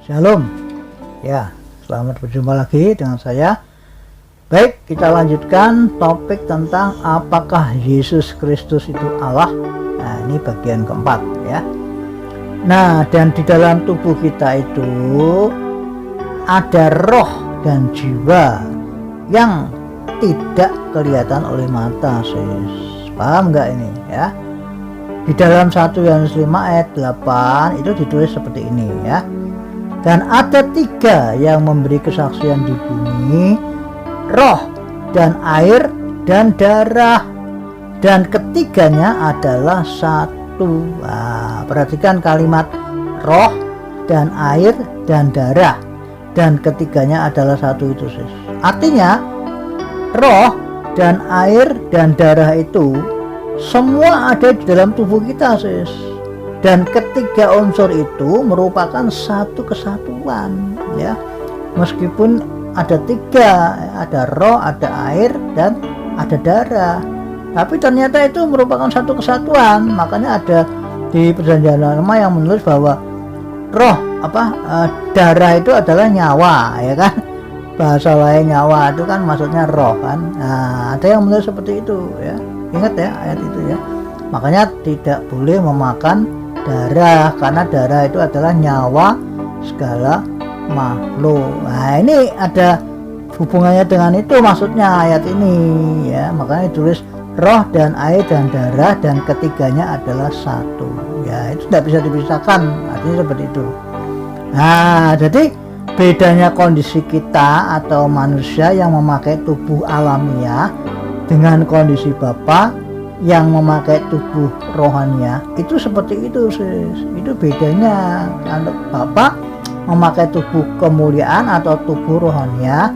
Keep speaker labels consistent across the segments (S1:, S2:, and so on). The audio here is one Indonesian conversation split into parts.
S1: Shalom. Ya, selamat berjumpa lagi dengan saya. Baik, kita lanjutkan topik tentang apakah Yesus Kristus itu Allah. Nah, ini bagian keempat ya. Nah, dan di dalam tubuh kita itu ada roh dan jiwa yang tidak kelihatan oleh mata, sis. Paham nggak ini ya? Di dalam 1 Yohanes 5 ayat 8 itu ditulis seperti ini ya. Dan ada 3 yang memberi kesaksian di bumi, roh dan air dan darah, dan ketiganya adalah satu. Nah, perhatikan kalimat roh dan air dan darah, dan ketiganya adalah satu itu, sis. Artinya roh dan air dan darah itu semua ada di dalam tubuh kita, sis. Dan ketiga unsur itu merupakan satu kesatuan ya. Meskipun ada 3, ada roh, ada air, dan ada darah, tapi ternyata itu merupakan satu kesatuan. Makanya ada di Perjanjian Lama yang menulis bahwa roh darah itu adalah nyawa, ya kan? Bahasa lain nyawa itu kan maksudnya roh kan. Nah, ada yang menulis seperti itu ya. Ingat ya ayat itu ya. Makanya tidak boleh memakan darah, karena darah itu adalah nyawa segala makhluk. Nah, ini ada hubungannya dengan itu maksudnya ayat ini ya. Makanya ditulis roh dan air dan darah, dan ketiganya adalah satu ya. Itu tidak bisa dipisahkan, artinya seperti itu. Nah, jadi bedanya kondisi kita atau manusia yang memakai tubuh alamiah dengan kondisi Bapa yang memakai tubuh rohania itu seperti itu, sis. Itu bedanya. Kalau Bapa memakai tubuh kemuliaan atau tubuh rohania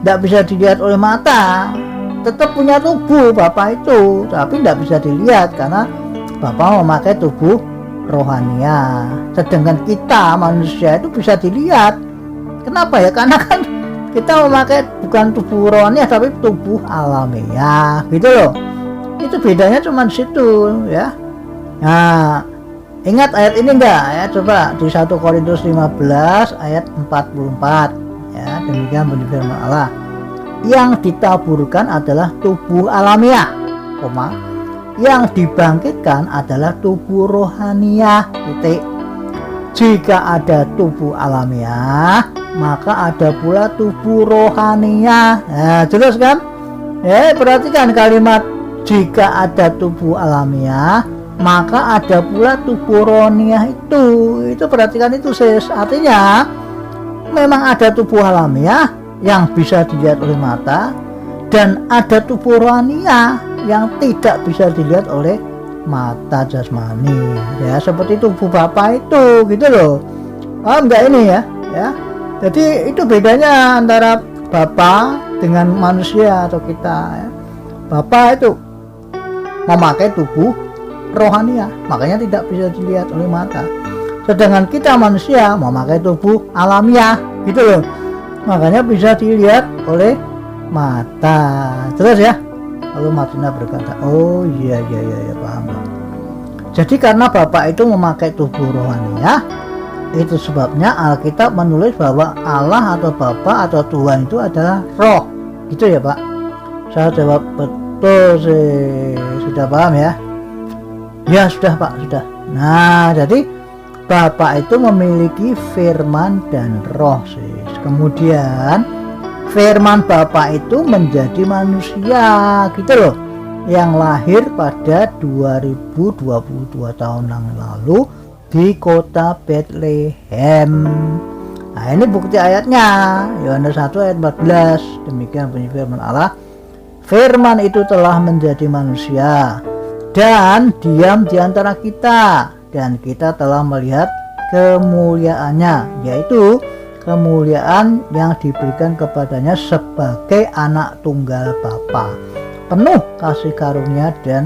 S1: tidak bisa dilihat oleh mata. Tetap punya tubuh Bapa itu, tapi tidak bisa dilihat karena Bapa memakai tubuh rohania. Sedangkan kita manusia itu bisa dilihat. Kenapa ya? Karena kan kita memakai bukan tubuh rohania tapi tubuh alamiah, gitu loh. Itu bedanya cuma di situ ya. Nah, ingat ayat ini enggak ya? Coba di 1 Korintus 15 ayat 44 ya. Demikian bunyi firman Allah. Yang ditaburkan adalah tubuh alamiah, yang dibangkitkan adalah tubuh rohaniah, titik. Jika ada tubuh alamiah, maka ada pula tubuh rohaniah. Nah, jelas kan? Ya, perhatikan kalimat jika ada tubuh alamiah, maka ada pula tubuh rohaniah itu. Itu perhatikan itu, sis. Artinya memang ada tubuh alamiah yang bisa dilihat oleh mata, dan ada tubuh rohaniah yang tidak bisa dilihat oleh mata jasmani. Ya, seperti tubuh Bapa itu, gitu loh. Paham enggak ini ya? Ya. Jadi itu bedanya antara Bapa dengan manusia atau kita ya. Bapa itu memakai tubuh rohania, makanya tidak bisa dilihat oleh mata. Sedangkan kita manusia memakai tubuh alamiah, gitu loh. Makanya bisa dilihat oleh mata. Terus ya. Lalu Martina berkata, oh iya paham. Jadi karena Bapak itu memakai tubuh rohania, itu sebabnya Alkitab menulis bahwa Allah atau Bapa atau Tuhan itu adalah roh. Gitu ya Pak? Saya jawab betul sih. Sudah paham ya? Ya sudah Pak, sudah. Nah, jadi Bapa itu memiliki firman dan roh sih. Kemudian firman Bapa itu menjadi manusia, gitu loh, yang lahir pada 2022 tahun yang lalu di kota Bethlehem. Nah, ini bukti ayatnya, Yohanes 1 ayat 14. Demikian bunyi firman Allah. Firman itu telah menjadi manusia dan diam di antara kita, dan kita telah melihat kemuliaannya, yaitu kemuliaan yang diberikan kepadanya sebagai anak tunggal Bapa, penuh kasih karunia dan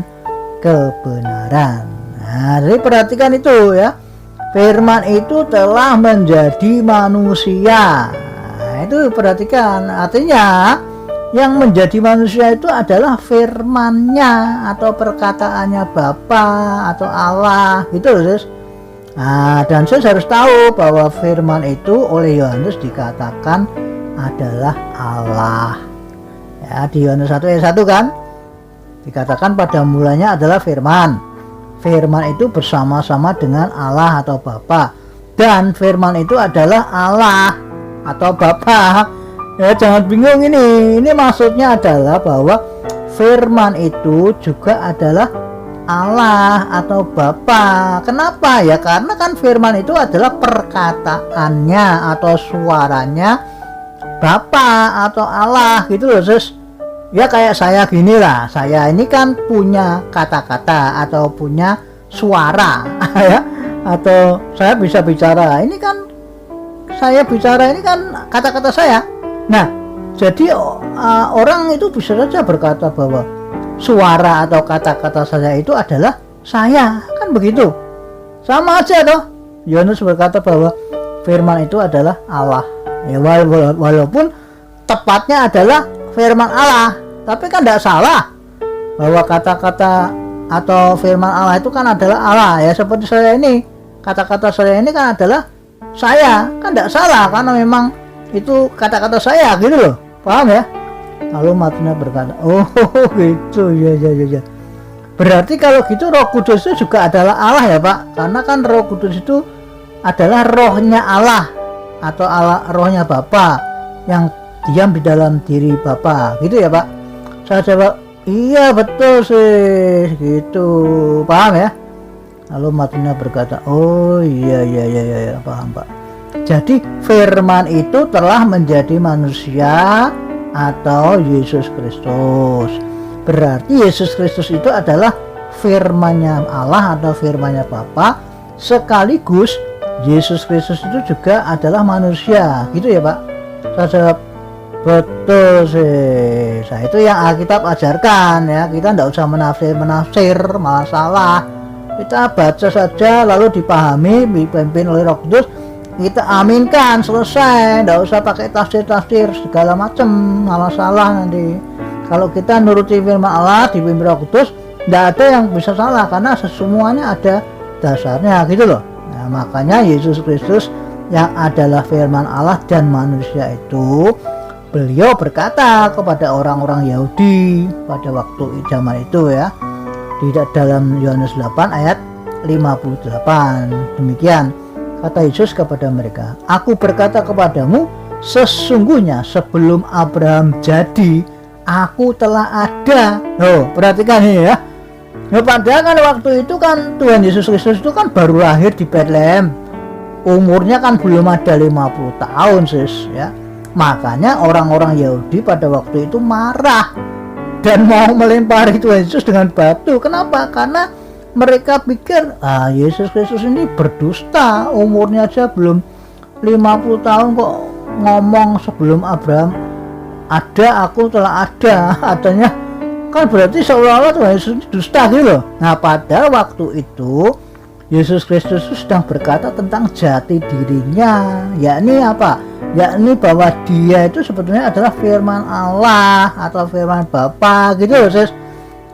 S1: kebenaran. Nah, jadi perhatikan itu ya. Firman itu telah menjadi manusia. Nah, itu perhatikan. Artinya yang menjadi manusia itu adalah firman-Nya atau perkataannya Bapa atau Allah, gitu loh, sis. Nah, dan sis harus tahu bahwa firman itu oleh Yohanes dikatakan adalah Allah. Ya, di Yohanes 1 ayat 1 kan dikatakan pada mulanya adalah firman. Firman itu bersama-sama dengan Allah atau Bapa, dan firman itu adalah Allah atau Bapa. Ya, jangan bingung ini maksudnya adalah bahwa firman itu juga adalah Allah atau Bapa. Kenapa? Ya karena kan firman itu adalah perkataannya atau suaranya Bapa atau Allah gitu loh sis. Ya kayak saya gini lah, saya ini kan punya kata-kata atau punya suara ya, atau saya bisa bicara. Ini kan saya bicara, ini kan kata-kata saya. Nah, jadi orang itu bisa saja berkata bahwa suara atau kata-kata saya itu adalah saya, kan begitu. Sama aja toh. Yohanes berkata bahwa firman itu adalah Allah. Ya, walaupun tepatnya adalah firman Allah, tapi kan tidak salah bahwa kata-kata atau firman Allah itu kan adalah Allah. Ya seperti saya ini, kata-kata saya ini kan adalah saya, kan tidak salah karena memang itu kata-kata saya gitu loh, paham ya? Lalu Matius berkata, oh gitu, ya. Berarti kalau gitu Roh Kudus itu juga adalah Allah ya Pak, karena kan Roh Kudus itu adalah rohnya Allah atau Allah, rohnya Bapa yang diam di dalam diri Bapa, gitu ya Pak. Saya jawab, iya betul sih, gitu, paham ya? Lalu Matius berkata, oh iya, paham Pak. Jadi firman itu telah menjadi manusia atau Yesus Kristus. Berarti Yesus Kristus itu adalah firman-Nya Allah atau firman-Nya Bapa, sekaligus Yesus Kristus itu juga adalah manusia, gitu ya Pak? Saya jawab, betul sih. Nah, itu yang Alkitab ajarkan ya. Kita tidak usah menafsir, malah salah. Kita baca saja lalu dipahami, dipimpin oleh Roh Kudus, kita aminkan, selesai. Tidak usah pakai tafsir segala macam, malah salah nanti. Kalau kita nuruti firman Allah dipimpin Roh Kudus, tidak ada yang bisa salah karena semuanya ada dasarnya, gitu loh. Nah, makanya Yesus Kristus yang adalah firman Allah dan manusia itu, beliau berkata kepada orang-orang Yahudi pada waktu zaman itu ya, di dalam Yohanes 8 ayat 58. Demikian kata Yesus kepada mereka, aku berkata kepadamu, sesungguhnya sebelum Abraham jadi, aku telah ada. Oh, perhatikan ini ya. Nah, padahal kan waktu itu kan Tuhan Yesus Kristus itu kan baru lahir di Bethlehem. Umurnya kan belum ada 50 tahun sis ya. Makanya orang-orang Yahudi pada waktu itu marah dan mau melempari Tuhan Yesus dengan batu. Kenapa? Karena mereka pikir Yesus Kristus ini berdusta, umurnya aja belum 50 tahun kok ngomong sebelum Abraham ada, aku telah ada. Adanya kan berarti seolah-olah Tuhan Yesus ini dusta gitu loh. Nah, pada waktu itu Yesus Kristus sedang berkata tentang jati dirinya, yakni apa? Yakni bahwa dia itu sebetulnya adalah firman Allah atau firman Bapa, gitu loh sis.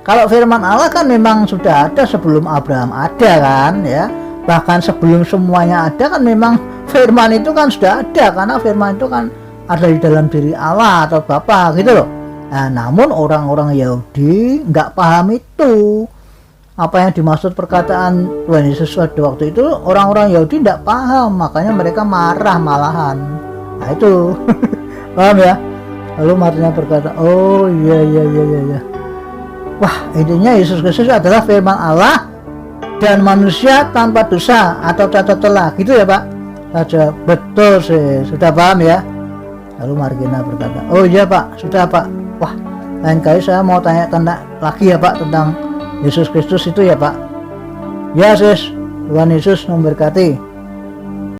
S1: Kalau firman Allah kan memang sudah ada sebelum Abraham ada kan ya. Bahkan sebelum semuanya ada kan memang firman itu kan sudah ada, karena firman itu kan ada di dalam diri Allah atau Bapa, gitu loh. Nah, namun orang-orang Yahudi nggak paham itu. Apa yang dimaksud perkataan Tuhan Yesus pada waktu itu, orang-orang Yahudi tidak paham, makanya mereka marah malahan. Nah itu paham ya. Lalu Matius berkata, oh iya. Wah, intinya Yesus Kristus adalah firman Allah dan manusia tanpa dosa atau cacat celah, gitu ya Pak? Saja betul sih, sudah paham ya. Lalu Margina berkata, oh iya Pak, sudah Pak. Wah, lain kali saya mau tanya lagi ya Pak tentang Yesus Kristus itu ya Pak. Ya sis, Tuhan Yesus memberkati.